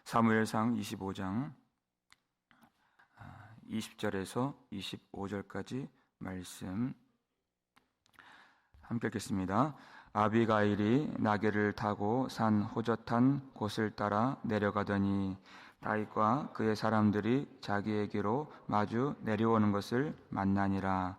사무엘상 25장 20절에서 25절까지 말씀 함께 읽겠습니다. 아비가일이 나귀를 타고 산 호젓한 곳을 따라 내려가더니 다윗과 그의 사람들이 자기에게로 마주 내려오는 것을 만나니라.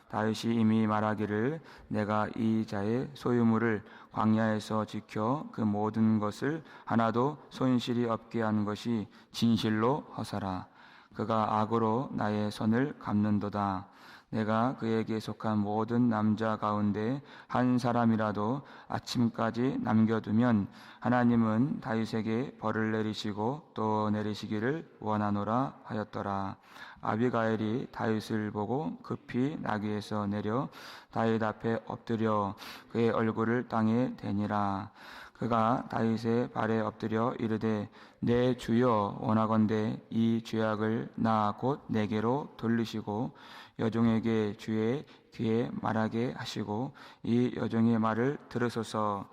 다윗이 이미 말하기를 내가 이 자의 소유물을 광야에서 지켜 그 모든 것을 하나도 손실이 없게 한 것이 진실로 허사라. 그가 악으로 나의 손을 갚는도다. 내가 그에게 속한 모든 남자 가운데 한 사람이라도 아침까지 남겨두면 하나님은 다윗에게 벌을 내리시고 또 내리시기를 원하노라 하였더라. 아비가일이 다윗을 보고 급히 나귀에서 내려 다윗 앞에 엎드려 그의 얼굴을 땅에 대니라. 그가 다윗의 발에 엎드려 이르되 내 주여 원하건대 이 죄악을 나 곧 내게로 돌리시고 여종에게 주의 귀에 말하게 하시고 이 여종의 말을 들으소서.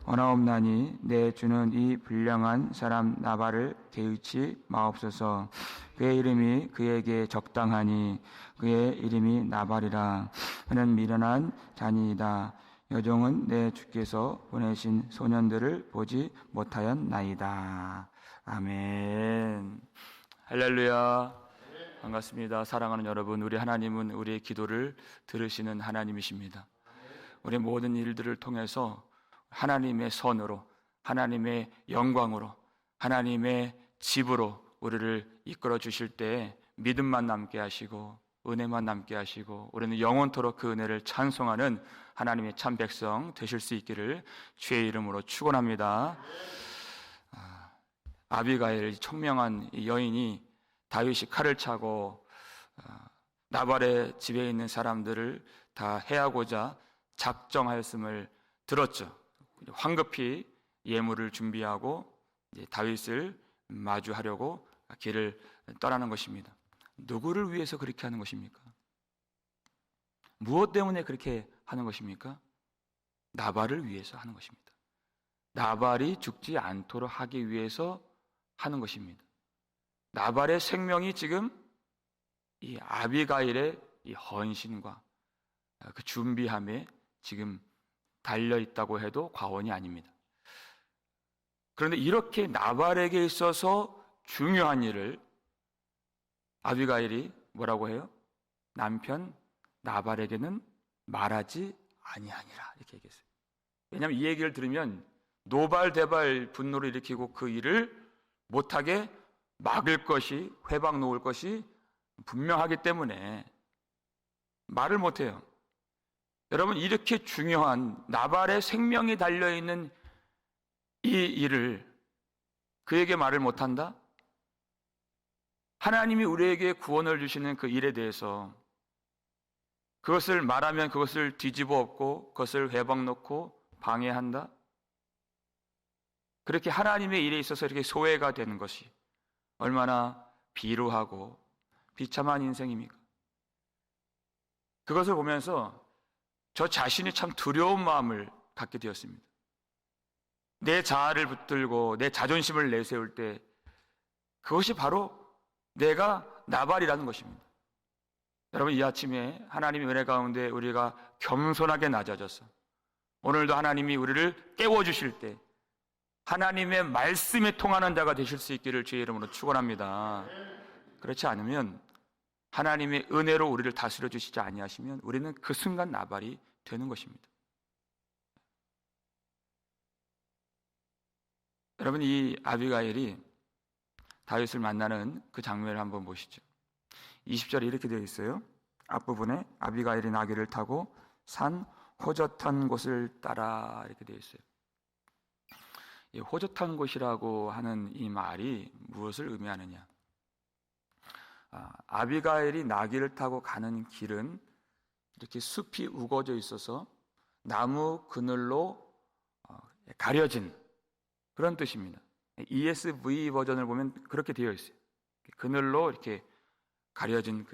원하옵나니 내 주는 이 불량한 사람 나발을 개의치 마옵소서. 그의 이름이 그에게 적당하니 그의 이름이 나발이라. 그는 미련한 자니이다. 여종은 내 주께서 보내신 소년들을 보지 못하였나이다. 아멘. 할렐루야. 반갑습니다. 사랑하는 여러분, 우리 하나님은 우리의 기도를 들으시는 하나님이십니다. 우리 모든 일들을 통해서 하나님의 선으로, 하나님의 영광으로, 하나님의 집으로 우리를 이끌어 주실 때 믿음만 남게 하시고 은혜만 남게 하시고 우리는 영원토록 그 은혜를 찬송하는 하나님의 참 백성 되실 수 있기를 주의 이름으로 축원합니다. 아비가일 청명한 여인이 다윗이 칼을 차고 나발의 집에 있는 사람들을 다 해하고자 작정하였음을 들었죠. 황급히 예물을 준비하고 다윗을 마주하려고 길을 떠나는 것입니다. 누구를 위해서 그렇게 하는 것입니까? 무엇 때문에 그렇게 하는 것입니까? 나발을 위해서 하는 것입니다. 나발이 죽지 않도록 하기 위해서 하는 것입니다. 나발의 생명이 지금 이 아비가일의 이 헌신과 그 준비함에 지금 달려 있다고 해도 과언이 아닙니다. 그런데 이렇게 나발에게 있어서 중요한 일을 아비가일이 뭐라고 해요? 남편 나발에게는 말하지 아니하니라 이렇게 얘기했어요. 왜냐하면 이 얘기를 들으면 노발대발 분노를 일으키고 그 일을 못하게 막을 것이, 회방 놓을 것이 분명하기 때문에 말을 못해요. 여러분, 이렇게 중요한 나발의 생명이 달려있는 이 일을 그에게 말을 못한다? 하나님이 우리에게 구원을 주시는 그 일에 대해서 그것을 말하면 그것을 뒤집어 엎고 그것을 회방 놓고 방해한다? 그렇게 하나님의 일에 있어서 이렇게 소외가 되는 것이 얼마나 비루하고 비참한 인생입니까? 그것을 보면서 저 자신이 참 두려운 마음을 갖게 되었습니다. 내 자아를 붙들고 내 자존심을 내세울 때 그것이 바로 내가 나발이라는 것입니다. 여러분, 이 아침에 하나님의 은혜 가운데 우리가 겸손하게 낮아져서 오늘도 하나님이 우리를 깨워주실 때 하나님의 말씀에 통하는 자가 되실 수 있기를 주의 이름으로 축원합니다. 그렇지 않으면 하나님의 은혜로 우리를 다스려 주시지 아니하시면 우리는 그 순간 나발이 되는 것입니다. 여러분, 이 아비가일이 다윗을 만나는 그 장면을 한번 보시죠. 20절에 이렇게 되어 있어요. 앞부분에 아비가일이 나귀를 타고 산 호젓한 곳을 따라 이렇게 되어 있어요. 이 호젓한 곳이라고 하는 이 말이 무엇을 의미하느냐? 아비가일이 나귀를 타고 가는 길은 이렇게 숲이 우거져 있어서 나무 그늘로 가려진 그런 뜻입니다. ESV 버전을 보면 그렇게 되어 있어요. 그늘로 이렇게 가려진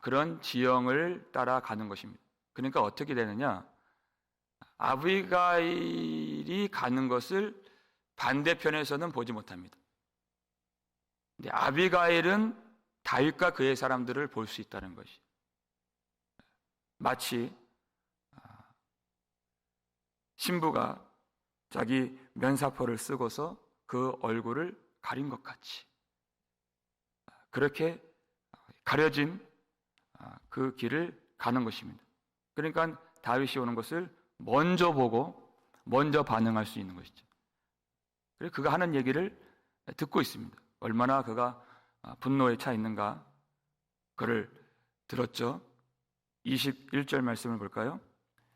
그런 지형을 따라 가는 것입니다. 그러니까 어떻게 되느냐? 아비가일이 가는 것을 반대편에서는 보지 못합니다. 근데 아비가일은 다윗과 그의 사람들을 볼 수 있다는 것이, 마치 신부가 자기 면사포를 쓰고서 그 얼굴을 가린 것 같이 그렇게 가려진 그 길을 가는 것입니다. 그러니까 다윗이 오는 것을 먼저 보고 먼저 반응할 수 있는 것이죠. 그래서 그가 하는 얘기를 듣고 있습니다. 얼마나 그가 분노에 차 있는가 그를 들었죠. 21절 말씀을 볼까요?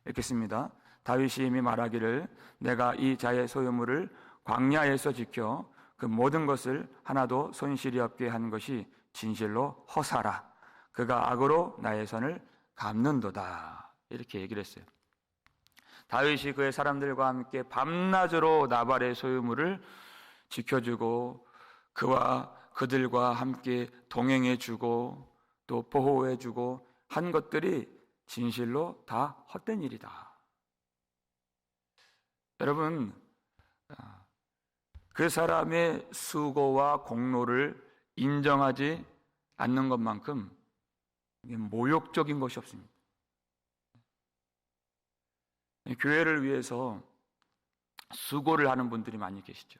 읽겠습니다. 다윗이 이미 말하기를 내가 이 자의 소유물을 광야에서 지켜 그 모든 것을 하나도 손실이 없게 한 것이 진실로 허사라. 그가 악으로 나의 선을 갚는도다. 이렇게 얘기를 했어요. 다윗이 그의 사람들과 함께 밤낮으로 나발의 소유물을 지켜주고 그와 그들과 함께 동행해주고 또 보호해주고 한 것들이 진실로 다 헛된 일이다. 여러분, 그 사람의 수고와 공로를 인정하지 않는 것만큼 모욕적인 것이 없습니다. 교회를 위해서 수고를 하는 분들이 많이 계시죠.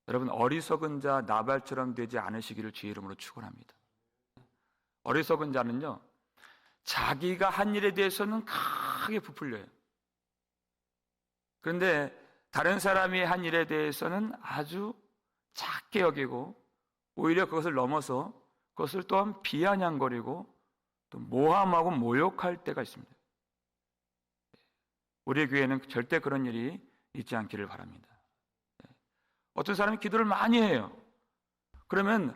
여러분, 어리석은 자 나발처럼 되지 않으시기를 주의 이름으로 축원합니다. 어리석은 자는요, 자기가 한 일에 대해서는 크게 부풀려요. 그런데 다른 사람이 한 일에 대해서는 아주 작게 여기고 오히려 그것을 넘어서 그것을 또한 비아냥거리고 또 모함하고 모욕할 때가 있습니다. 우리 교회는 절대 그런 일이 있지 않기를 바랍니다. 어떤 사람이 기도를 많이 해요. 그러면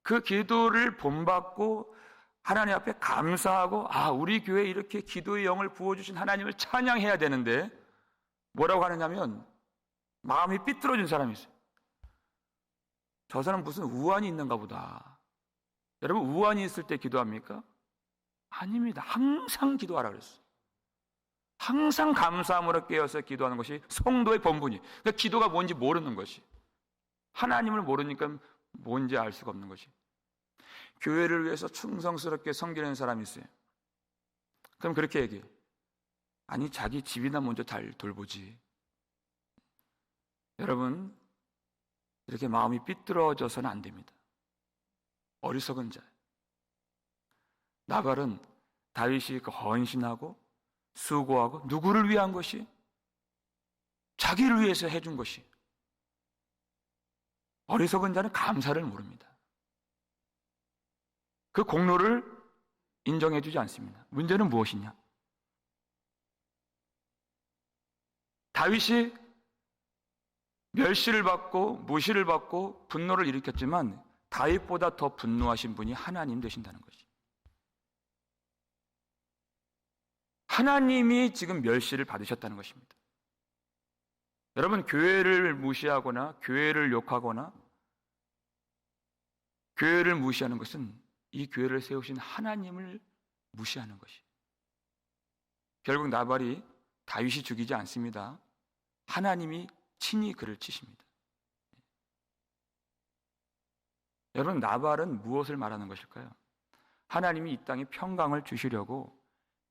그 기도를 본받고 하나님 앞에 감사하고 우리 교회에 이렇게 기도의 영을 부어주신 하나님을 찬양해야 되는데 뭐라고 하느냐면 마음이 삐뚤어진 사람이 있어요. 저 사람 무슨 우환이 있는가 보다. 여러분, 우환이 있을 때 기도합니까? 아닙니다. 항상 기도하라 그랬어요. 항상 감사함으로 깨어서 기도하는 것이 성도의 본분이에요. 그러니까 기도가 뭔지 모르는 것이, 하나님을 모르니까 뭔지 알 수가 없는 것이. 교회를 위해서 충성스럽게 섬기는 사람이 있어요. 그럼 그렇게 얘기해요. 아니, 자기 집이나 먼저 잘 돌보지. 여러분, 이렇게 마음이 삐뚤어져서는 안 됩니다. 어리석은 자. 나발은 다윗이 헌신하고 수고하고 누구를 위한 것이? 자기를 위해서 해준 것이. 어리석은 자는 감사를 모릅니다. 그 공로를 인정해주지 않습니다. 문제는 무엇이냐? 다윗이 멸시를 받고 무시를 받고 분노를 일으켰지만 다윗보다 더 분노하신 분이 하나님 되신다는 것이. 하나님이 지금 멸시를 받으셨다는 것입니다. 여러분, 교회를 무시하거나 교회를 욕하거나 교회를 무시하는 것은 이 교회를 세우신 하나님을 무시하는 것이. 결국 나발이 다윗이 죽이지 않습니다. 하나님이 친히 그를 치십니다. 여러분, 나발은 무엇을 말하는 것일까요? 하나님이 이 땅에 평강을 주시려고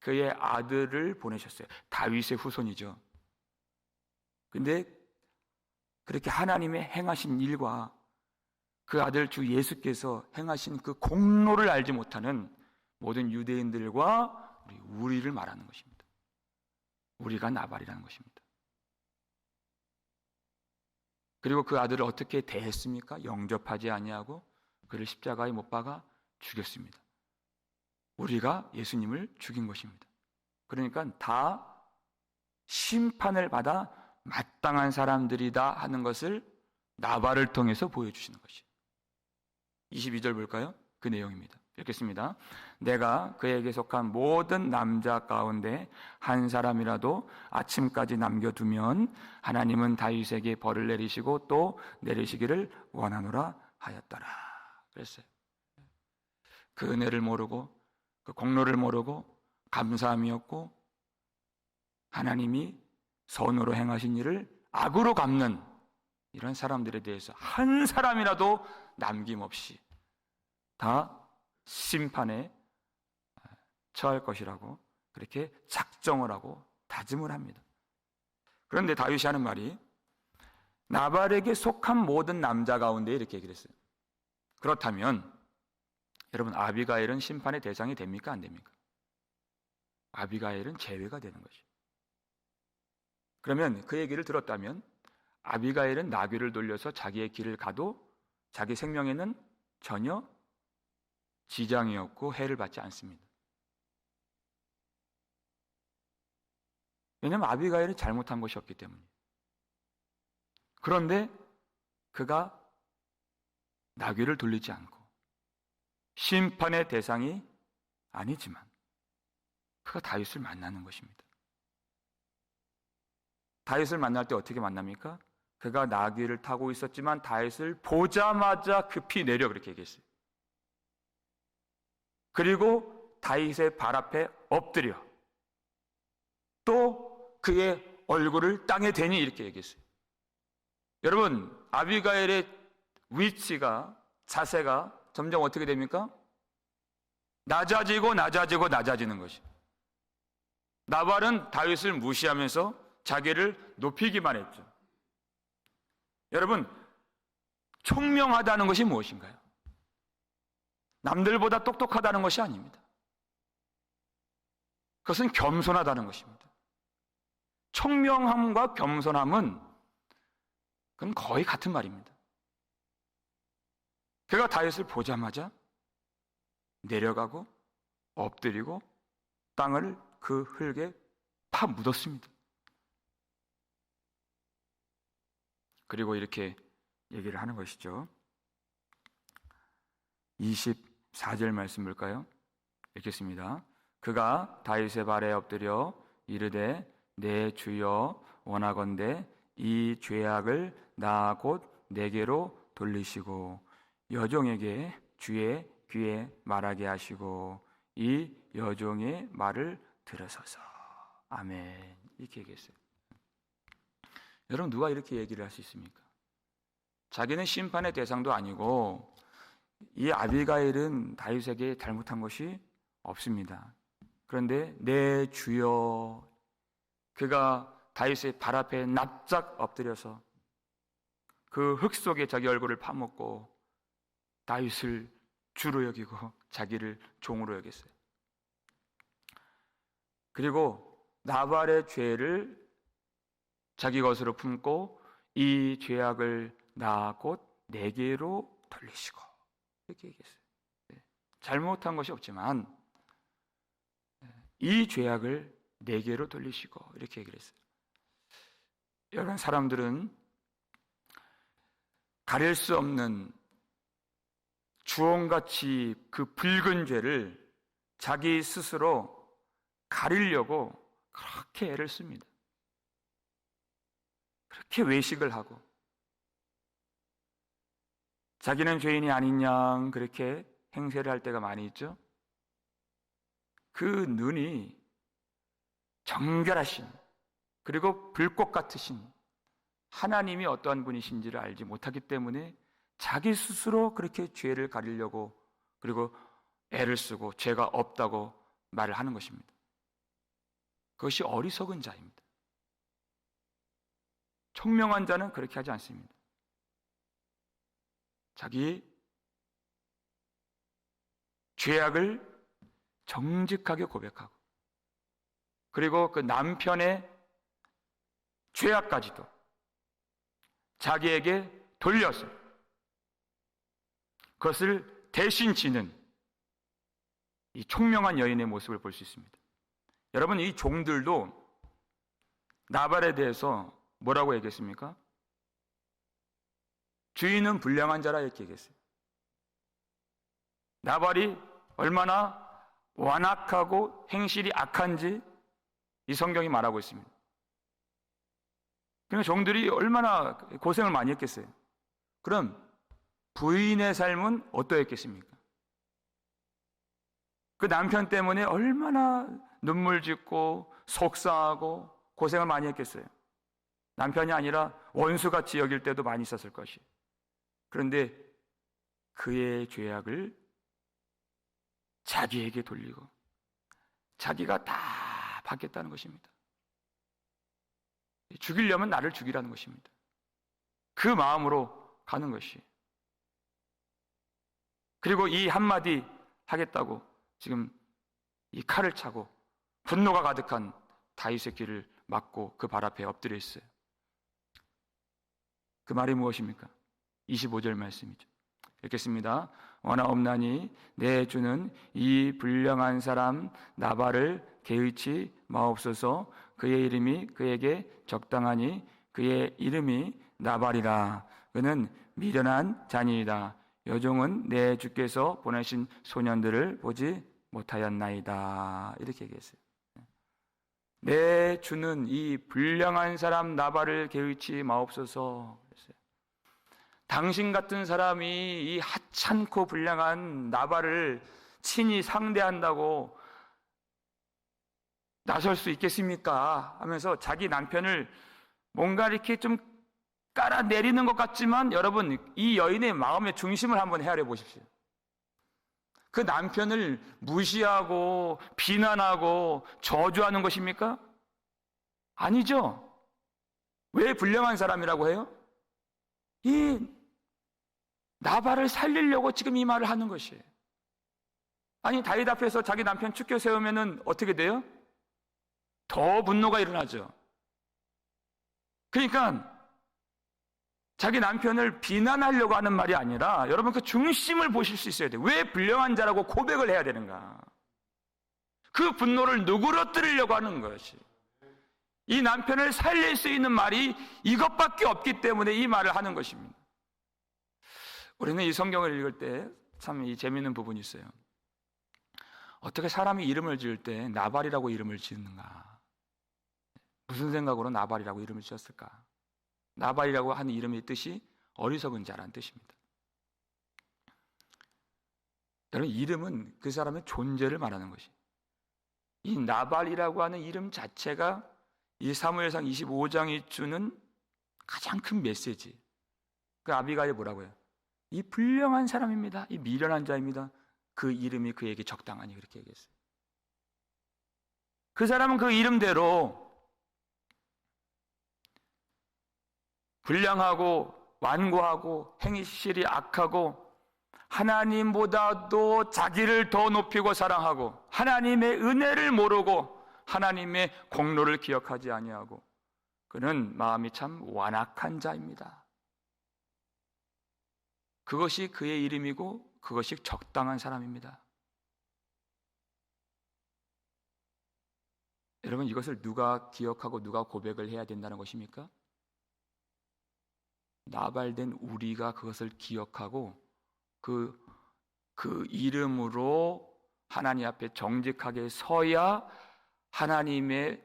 그의 아들을 보내셨어요. 다윗의 후손이죠. 근데 그렇게 하나님의 행하신 일과 그 아들 주 예수께서 행하신 그 공로를 알지 못하는 모든 유대인들과 우리를 말하는 것입니다. 우리가 나발이라는 것입니다. 그리고 그 아들을 어떻게 대했습니까? 영접하지 아니하고 그를 십자가에 못 박아 죽였습니다. 우리가 예수님을 죽인 것입니다. 그러니까 다 심판을 받아 마땅한 사람들이다 하는 것을 나발을 통해서 보여주시는 것이에요. 22절 볼까요? 그 내용입니다. 읽겠습니다. 내가 그에게 속한 모든 남자 가운데 한 사람이라도 아침까지 남겨두면 하나님은 다윗에게 벌을 내리시고 또 내리시기를 원하노라 하였더라. 그랬어요. 그 은혜를 모르고 그 공로를 모르고 감사함이었고 하나님이 선으로 행하신 일을 악으로 갚는 이런 사람들에 대해서 한 사람이라도 남김없이 다 심판에 처할 것이라고 그렇게 작정을 하고 다짐을 합니다. 그런데 다윗이 하는 말이 나발에게 속한 모든 남자 가운데 이렇게 얘기를 했어요. 그렇다면 여러분, 아비가일은 심판의 대상이 됩니까? 안 됩니까? 아비가일은 제외가 되는 것이죠. 그러면 그 얘기를 들었다면 아비가일은 나귀를 돌려서 자기의 길을 가도 자기 생명에는 전혀 지장이 없고 해를 받지 않습니다. 왜냐하면 아비가일이 잘못한 것이 없기 때문이에요. 그런데 그가 나귀를 돌리지 않고 심판의 대상이 아니지만 그가 다윗을 만나는 것입니다. 다윗을 만날 때 어떻게 만납니까? 그가 나귀를 타고 있었지만 다윗을 보자마자 급히 내려 그렇게 얘기했어요. 그리고 다윗의 발 앞에 엎드려 또 그의 얼굴을 땅에 대니 이렇게 얘기했어요. 여러분, 아비가일의 위치가, 자세가 점점 어떻게 됩니까? 낮아지고 낮아지고 낮아지는 것이에요. 나발은 다윗을 무시하면서 자기를 높이기만 했죠. 여러분, 총명하다는 것이 무엇인가요? 남들보다 똑똑하다는 것이 아닙니다. 그것은 겸손하다는 것입니다. 총명함과 겸손함은 그건 거의 같은 말입니다. 그가 다윗을 보자마자 내려가고 엎드리고 땅을 그 흙에 파 묻었습니다. 그리고 이렇게 얘기를 하는 것이죠. 24절 말씀 볼까요? 읽겠습니다. 그가 다윗의 발에 엎드려 이르되 내 주여 원하건대 이 죄악을 나 곧 내게로 돌리시고 여종에게 주의 귀에 말하게 하시고 이 여종의 말을 들으소서. 아멘. 이렇게 얘기했어요. 여러분, 누가 이렇게 얘기를 할 수 있습니까? 자기는 심판의 대상도 아니고 이 아비가일은 다윗에게 잘못한 것이 없습니다. 그런데 내 주여, 그가 다윗의 발 앞에 납작 엎드려서 그 흙 속에 자기 얼굴을 파묻고 다윗을 주로 여기고 자기를 종으로 여겼어요. 그리고 나발의 죄를 자기 것으로 품고 이 죄악을 나 곧 내게로 돌리시고 이렇게 얘기했어요. 잘못한 것이 없지만 이 죄악을 내게로 돌리시고 이렇게 얘기를 했어요. 여러분, 사람들은 가릴 수 없는 주홍같이 그 붉은 죄를 자기 스스로 가리려고 그렇게 애를 씁니다. 그렇게 외식을 하고 자기는 죄인이 아닌 양 그렇게 행세를 할 때가 많이 있죠. 그 눈이 정결하신 그리고 불꽃 같으신 하나님이 어떠한 분이신지를 알지 못하기 때문에 자기 스스로 그렇게 죄를 가리려고 그리고 애를 쓰고 죄가 없다고 말을 하는 것입니다. 그것이 어리석은 자입니다. 총명한 자는 그렇게 하지 않습니다. 자기 죄악을 정직하게 고백하고 그리고 그 남편의 죄악까지도 자기에게 돌려서 그것을 대신 지는 이 총명한 여인의 모습을 볼 수 있습니다. 여러분, 이 종들도 나발에 대해서 뭐라고 얘기했습니까? 주인은 불량한 자라 이렇게 얘기했어요. 나발이 얼마나 완악하고 행실이 악한지 이 성경이 말하고 있습니다. 그러니까 종들이 얼마나 고생을 많이 했겠어요. 그럼 부인의 삶은 어떠했겠습니까? 그 남편 때문에 얼마나 눈물 짓고 속상하고 고생을 많이 했겠어요. 남편이 아니라 원수같이 여길 때도 많이 있었을 것이. 그런데 그의 죄악을 자기에게 돌리고 자기가 다 받겠다는 것입니다. 죽이려면 나를 죽이라는 것입니다. 그 마음으로 가는 것이. 그리고 이 한마디 하겠다고 지금 이 칼을 차고 분노가 가득한 다윗의 길을 막고 그 발 앞에 엎드려 있어요. 그 말이 무엇입니까? 25절 말씀이죠. 읽겠습니다. 원하옵나니 내 주는 이 불량한 사람 나발을 개의치 마옵소서. 그의 이름이 그에게 적당하니 그의 이름이 나발이라. 그는 미련한 자니이다. 여종은 내 주께서 보내신 소년들을 보지 못하였나이다. 이렇게 얘기했어요. 내 주는 이 불량한 사람 나발을 개의치 마옵소서. 그랬어요. 당신 같은 사람이 이 하찮고 불량한 나발을 친히 상대한다고 나설 수 있겠습니까? 하면서 자기 남편을 뭔가 이렇게 좀 깔아내리는 것 같지만, 여러분, 이 여인의 마음의 중심을 한번 헤아려 보십시오. 그 남편을 무시하고 비난하고 저주하는 것입니까? 아니죠. 왜 불량한 사람이라고 해요? 이 나발을 살리려고 지금 이 말을 하는 것이에요. 아니, 다윗 앞에서 자기 남편 축켜 세우면은 어떻게 돼요? 더 분노가 일어나죠. 그러니까 자기 남편을 비난하려고 하는 말이 아니라, 여러분, 그 중심을 보실 수 있어야 돼요. 왜 불량한 자라고 고백을 해야 되는가? 그 분노를 누그러뜨리려고 하는 것이, 이 남편을 살릴 수 있는 말이 이것밖에 없기 때문에 이 말을 하는 것입니다. 우리는 이 성경을 읽을 때 참 이 재미있는 부분이 있어요. 어떻게 사람이 이름을 지을 때 나발이라고 이름을 지었는가? 무슨 생각으로 나발이라고 이름을 지었을까? 나발이라고 하는 이름의 뜻이 어리석은 자라는 뜻입니다. 여러분, 이름은 그 사람의 존재를 말하는 것이, 이 나발이라고 하는 이름 자체가 이 사무엘상 25장이 주는 가장 큰 메시지. 그 아비가일이 뭐라고 해요? 이 불량한 사람입니다. 이 미련한 자입니다. 그 이름이 그에게 적당하니, 그렇게 얘기했어요. 그 사람은 그 이름대로 불량하고 완고하고 행실이 악하고 하나님보다도 자기를 더 높이고 사랑하고 하나님의 은혜를 모르고 하나님의 공로를 기억하지 아니하고, 그는 마음이 참 완악한 자입니다. 그것이 그의 이름이고 그것이 적당한 사람입니다. 여러분, 이것을 누가 기억하고 누가 고백을 해야 된다는 것입니까? 나발된 우리가 그것을 기억하고 그 이름으로 하나님 앞에 정직하게 서야 하나님의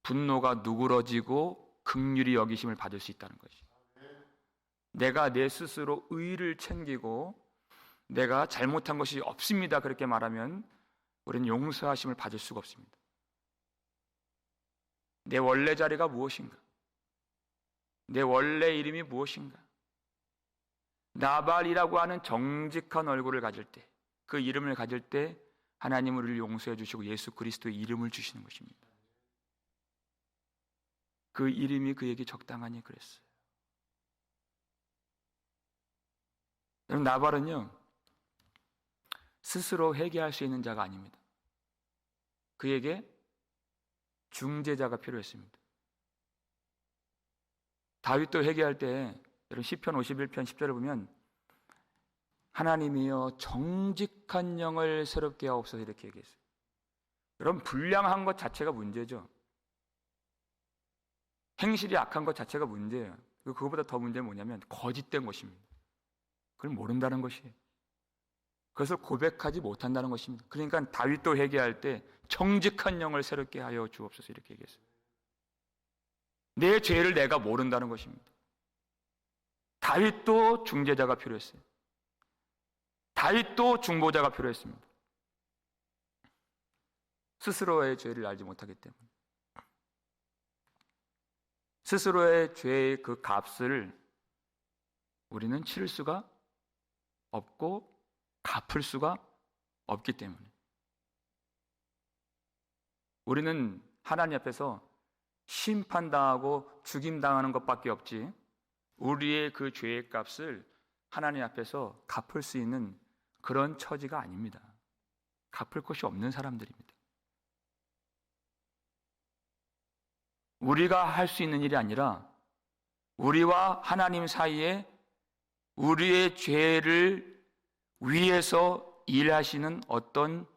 분노가 누그러지고 긍휼히 여기심을 받을 수 있다는 것이. 내가 내 스스로 의를 챙기고 내가 잘못한 것이 없습니다, 그렇게 말하면 우리는 용서하심을 받을 수가 없습니다. 내 원래 자리가 무엇인가? 내 원래 이름이 무엇인가? 나발이라고 하는 정직한 얼굴을 가질 때, 그 이름을 가질 때 하나님은 우리를 용서해 주시고 예수 그리스도의 이름을 주시는 것입니다. 그 이름이 그에게 적당하니 그랬어요. 여러분, 나발은요 스스로 회개할 수 있는 자가 아닙니다. 그에게 중재자가 필요했습니다. 다윗도 회개할 때, 여러분 시편 51편 10절을 보면 하나님이여 정직한 영을 새롭게 하옵소서, 이렇게 얘기했어요. 여러분, 불량한 것 자체가 문제죠. 행실이 악한 것 자체가 문제예요. 그거보다 더 문제는 뭐냐면 거짓된 것입니다. 그걸 모른다는 것이에요. 그것을 고백하지 못한다는 것입니다. 그러니까 다윗도 회개할 때 정직한 영을 새롭게 하여 주옵소서, 이렇게 얘기했어요. 내 죄를 내가 모른다는 것입니다. 다윗도 중재자가 필요했어요. 다윗도 중보자가 필요했습니다. 스스로의 죄를 알지 못하기 때문에, 스스로의 죄의 그 값을 우리는 치를 수가 없고 갚을 수가 없기 때문에 우리는 하나님 앞에서 심판당하고 죽임당하는 것밖에 없지 우리의 그 죄의 값을 하나님 앞에서 갚을 수 있는 그런 처지가 아닙니다. 갚을 것이 없는 사람들입니다. 우리가 할 수 있는 일이 아니라 우리와 하나님 사이에 우리의 죄를 위해서 일하시는 어떤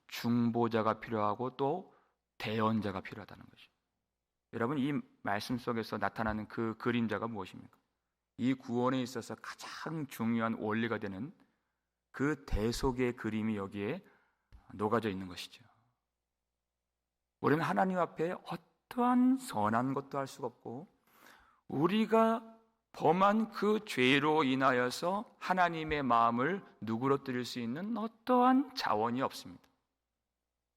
중보자가 필요하고 또 대언자가 필요하다는 것이죠. 여러분, 이 말씀 속에서 나타나는 그 그림자가 무엇입니까? 이 구원에 있어서 가장 중요한 원리가 되는 그 대속의 그림이 여기에 녹아져 있는 것이죠. 우리는 하나님 앞에 어떠한 선한 것도 할 수가 없고 우리가 범한 그 죄로 인하여서 하나님의 마음을 누그러뜨릴 수 있는 어떠한 자원이 없습니다.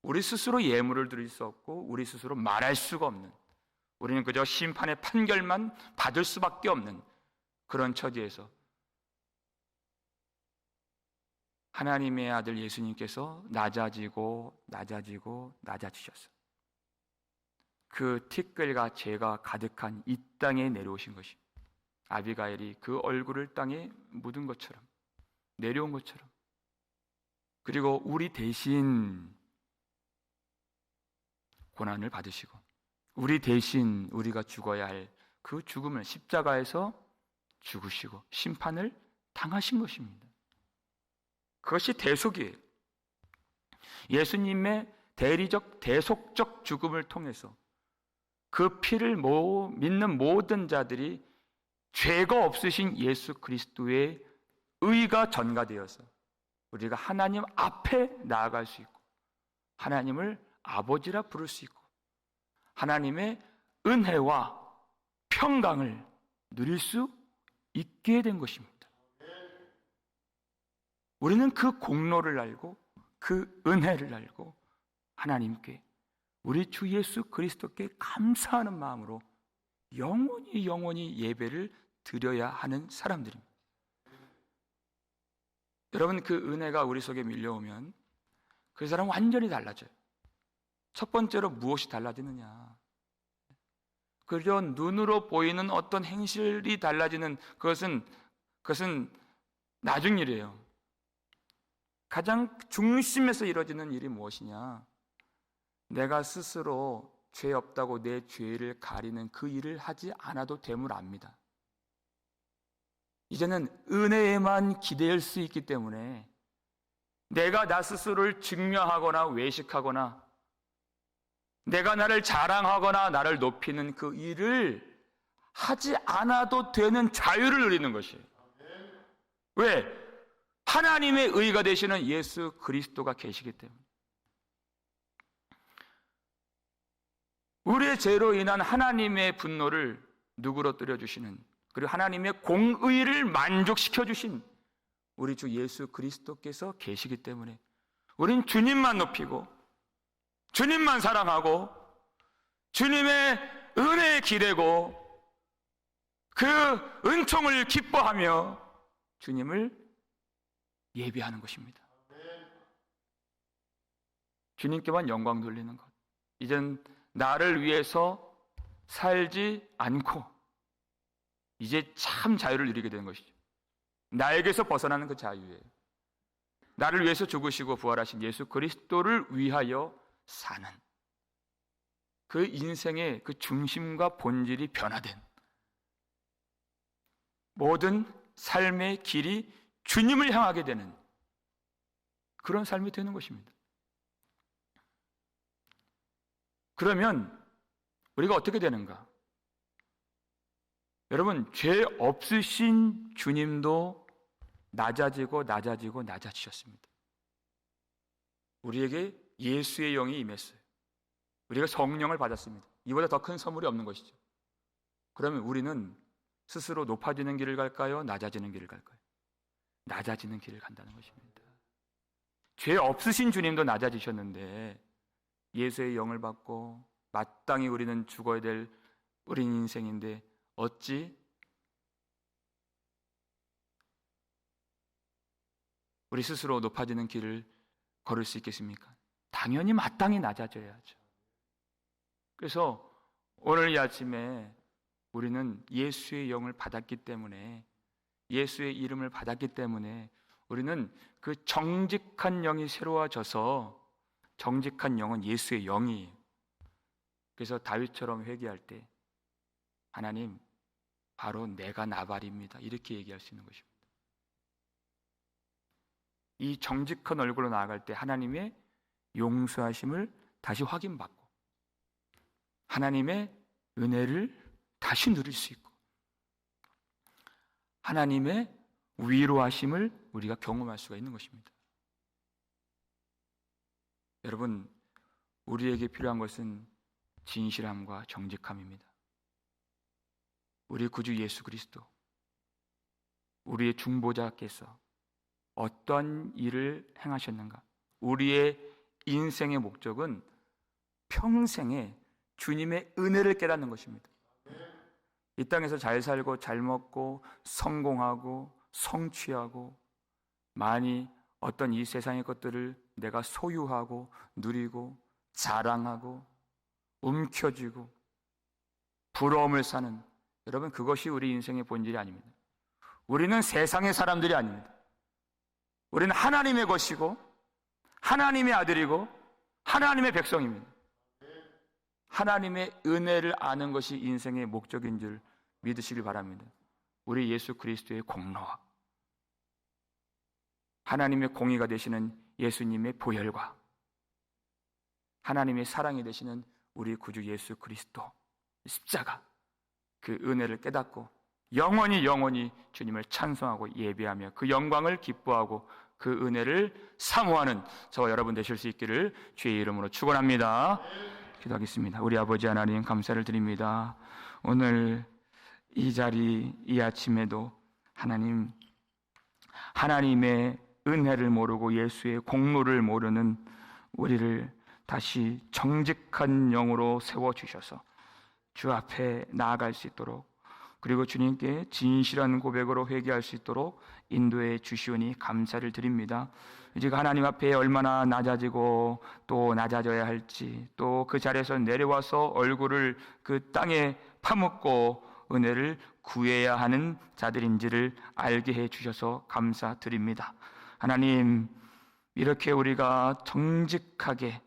우리 스스로 예물을 드릴 수 없고 우리 스스로 말할 수가 없는, 우리는 그저 심판의 판결만 받을 수밖에 없는 그런 처지에서 하나님의 아들 예수님께서 낮아지고 낮아지셨어요. 그 티끌과 죄가 가득한 이 땅에 내려오신 것이 아비가일이 그 얼굴을 땅에 묻은 것처럼 내려온 것처럼, 그리고 우리 대신 고난을 받으시고 우리 대신 우리가 죽어야 할 그 죽음을 십자가에서 죽으시고 심판을 당하신 것입니다. 그것이 대속이에요. 예수님의 대리적 대속적 죽음을 통해서 그 피를 믿는 모든 자들이 죄가 없으신 예수 그리스도의 의가 전가되어서 우리가 하나님 앞에 나아갈 수 있고 하나님을 아버지라 부를 수 있고 하나님의 은혜와 평강을 누릴 수 있게 된 것입니다. 우리는 그 공로를 알고 그 은혜를 알고 하나님께 우리 주 예수 그리스도께 감사하는 마음으로 영원히 예배를 드려야 하는 사람들입니다. 여러분, 그 은혜가 우리 속에 밀려오면 그 사람은 완전히 달라져요. 첫 번째로 무엇이 달라지느냐? 그저 눈으로 보이는 어떤 행실이 달라지는 그것은 나중 일이에요. 가장 중심에서 이루어지는 일이 무엇이냐? 내가 스스로 죄 없다고 내 죄를 가리는 그 일을 하지 않아도 됨을 압니다. 이제는 은혜에만 기댈 수 있기 때문에 내가 나 스스로를 증명하거나 외식하거나 내가 나를 자랑하거나 나를 높이는 그 일을 하지 않아도 되는 자유를 누리는 것이에요. 왜? 하나님의 의가 되시는 예수 그리스도가 계시기 때문에. 우리의 죄로 인한 하나님의 분노를 누그러뜨려 주시는, 그리고 하나님의 공의를 만족시켜 주신 우리 주 예수 그리스도께서 계시기 때문에 우린 주님만 높이고 주님만 사랑하고 주님의 은혜에 기대고 그 은총을 기뻐하며 주님을 예비하는 것입니다. 주님께만 영광 돌리는 것. 이젠 나를 위해서 살지 않고 이제 참 자유를 누리게 되는 것이죠. 나에게서 벗어나는 그 자유예요. 나를 위해서 죽으시고 부활하신 예수 그리스도를 위하여 사는 그 인생의 그 중심과 본질이 변화된 모든 삶의 길이 주님을 향하게 되는 그런 삶이 되는 것입니다. 그러면 우리가 어떻게 되는가? 여러분, 죄 없으신 주님도 낮아지셨습니다. 우리에게 예수의 영이 임했어요. 우리가 성령을 받았습니다. 이보다 더 큰 선물이 없는 것이죠. 그러면 우리는 스스로 높아지는 길을 갈까요? 낮아지는 길을 갈까요? 낮아지는 길을 간다는 것입니다. 죄 없으신 주님도 낮아지셨는데 예수의 영을 받고 마땅히 우리는 죽어야 될 우린 인생인데 어찌 우리 스스로 높아지는 길을 걸을 수 있겠습니까? 당연히 마땅히 낮아져야죠. 그래서 오늘 이 아침에 우리는 예수의 영을 받았기 때문에, 예수의 이름을 받았기 때문에 우리는 그 정직한 영이 새로워져서, 정직한 영은 예수의 영이에요. 그래서 다윗처럼 회개할 때 하나님, 바로 내가 나발입니다, 이렇게 얘기할 수 있는 것입니다. 이 정직한 얼굴로 나아갈 때 하나님의 용서하심을 다시 확인받고 하나님의 은혜를 다시 누릴 수 있고 하나님의 위로하심을 우리가 경험할 수가 있는 것입니다. 여러분, 우리에게 필요한 것은 진실함과 정직함입니다. 우리 구주 예수 그리스도, 우리의 중보자께서 어떤 일을 행하셨는가? 우리의 인생의 목적은 평생에 주님의 은혜를 깨닫는 것입니다. 이 땅에서 잘 살고 잘 먹고 성공하고 성취하고 많이 어떤 이 세상의 것들을 내가 소유하고 누리고 자랑하고 움켜쥐고 부러움을 사는, 여러분, 그것이 우리 인생의 본질이 아닙니다. 우리는 세상의 사람들이 아닙니다. 우리는 하나님의 것이고 하나님의 아들이고 하나님의 백성입니다. 하나님의 은혜를 아는 것이 인생의 목적인 줄 믿으시길 바랍니다. 우리 예수 그리스도의 공로와 하나님의 공의가 되시는 예수님의 보혈과 하나님의 사랑이 되시는 우리 구주 예수 그리스도 십자가, 그 은혜를 깨닫고 영원히 주님을 찬송하고 예배하며 그 영광을 기뻐하고 그 은혜를 사모하는 저와 여러분 되실 수 있기를 주의 이름으로 축원합니다. 기도하겠습니다. 우리 아버지 하나님, 감사를 드립니다. 오늘 이 자리, 이 아침에도 하나님, 하나님의 은혜를 모르고 예수의 공로를 모르는 우리를 다시 정직한 영으로 세워주셔서 주 앞에 나아갈 수 있도록, 그리고 주님께 진실한 고백으로 회개할 수 있도록 인도해 주시오니 감사를 드립니다. 우리가 하나님 앞에 얼마나 낮아지고 또 낮아져야 할지, 또 그 자리에서 내려와서 얼굴을 그 땅에 파묻고 은혜를 구해야 하는 자들인지를 알게 해 주셔서 감사드립니다. 하나님, 이렇게 우리가 정직하게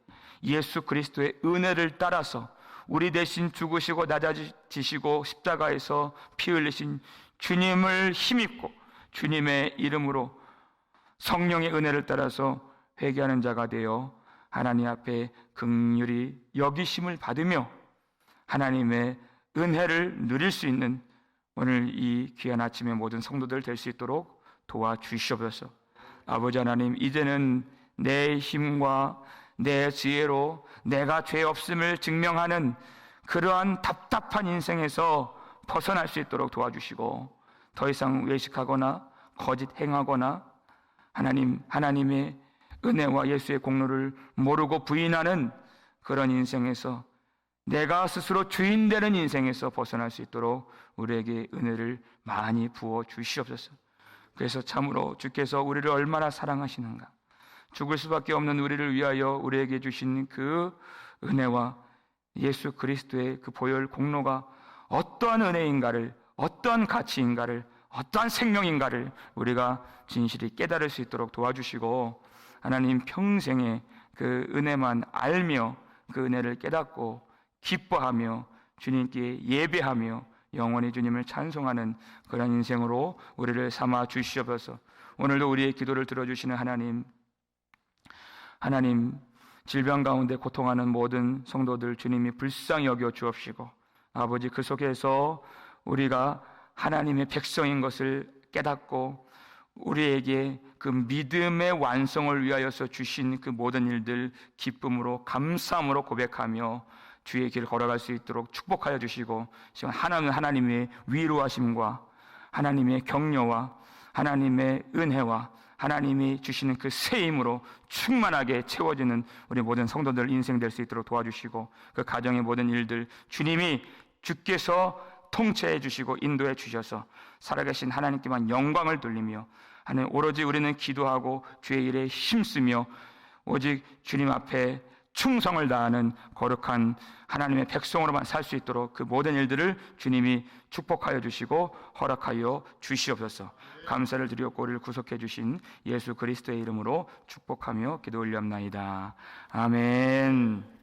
예수 그리스도의 은혜를 따라서 우리 대신 죽으시고 낮아지시고 십자가에서 피 흘리신 주님을 힘입고 주님의 이름으로 성령의 은혜를 따라서 회개하는 자가 되어 하나님 앞에 긍휼히 여기심을 받으며 하나님의 은혜를 누릴 수 있는 오늘 이 귀한 아침의 모든 성도들 될 수 있도록 도와주시옵소서. 아버지 하나님, 이제는 내 힘과 내 지혜로 내가 죄 없음을 증명하는 그러한 답답한 인생에서 벗어날 수 있도록 도와주시고, 더 이상 외식하거나 거짓 행하거나 하나님의 은혜와 예수의 공로를 모르고 부인하는 그런 인생에서, 내가 스스로 주인 되는 인생에서 벗어날 수 있도록 우리에게 은혜를 많이 부어 주시옵소서. 그래서 참으로 주께서 우리를 얼마나 사랑하시는가, 죽을 수밖에 없는 우리를 위하여 우리에게 주신 그 은혜와 예수 그리스도의 그 보혈 공로가 어떠한 은혜인가를, 어떠한 가치인가를, 어떠한 생명인가를 우리가 진실히 깨달을 수 있도록 도와주시고, 하나님 평생에 그 은혜만 알며 그 은혜를 깨닫고 기뻐하며 주님께 예배하며 영원히 주님을 찬송하는 그런 인생으로 우리를 삼아 주시옵소서. 오늘도 우리의 기도를 들어주시는 하나님, 질병 가운데 고통하는 모든 성도들 주님이 불쌍히 여겨 주옵시고, 아버지, 그 속에서 우리가 하나님의 백성인 것을 깨닫고 우리에게 그 믿음의 완성을 위하여서 주신 그 모든 일들 기쁨으로 감사함으로 고백하며 주의 길을 걸어갈 수 있도록 축복하여 주시고, 지금 하나님의 위로하심과 하나님의 격려와 하나님의 은혜와 하나님이 주시는 그 새 힘으로 충만하게 채워지는 우리 모든 성도들 인생 될 수 있도록 도와주시고, 그 가정의 모든 일들 주님이 주께서 통치해 주시고 인도해 주셔서 살아계신 하나님께만 영광을 돌리며 하나님, 오로지 우리는 기도하고 주의 일에 힘쓰며 오직 주님 앞에 충성을 다하는 거룩한 하나님의 백성으로만 살 수 있도록 그 모든 일들을 주님이 축복하여 주시고 허락하여 주시옵소서. 감사를 드리옵고 우리를 구속해 주신 예수 그리스도의 이름으로 축복하며 기도 올리옵나이다. 아멘.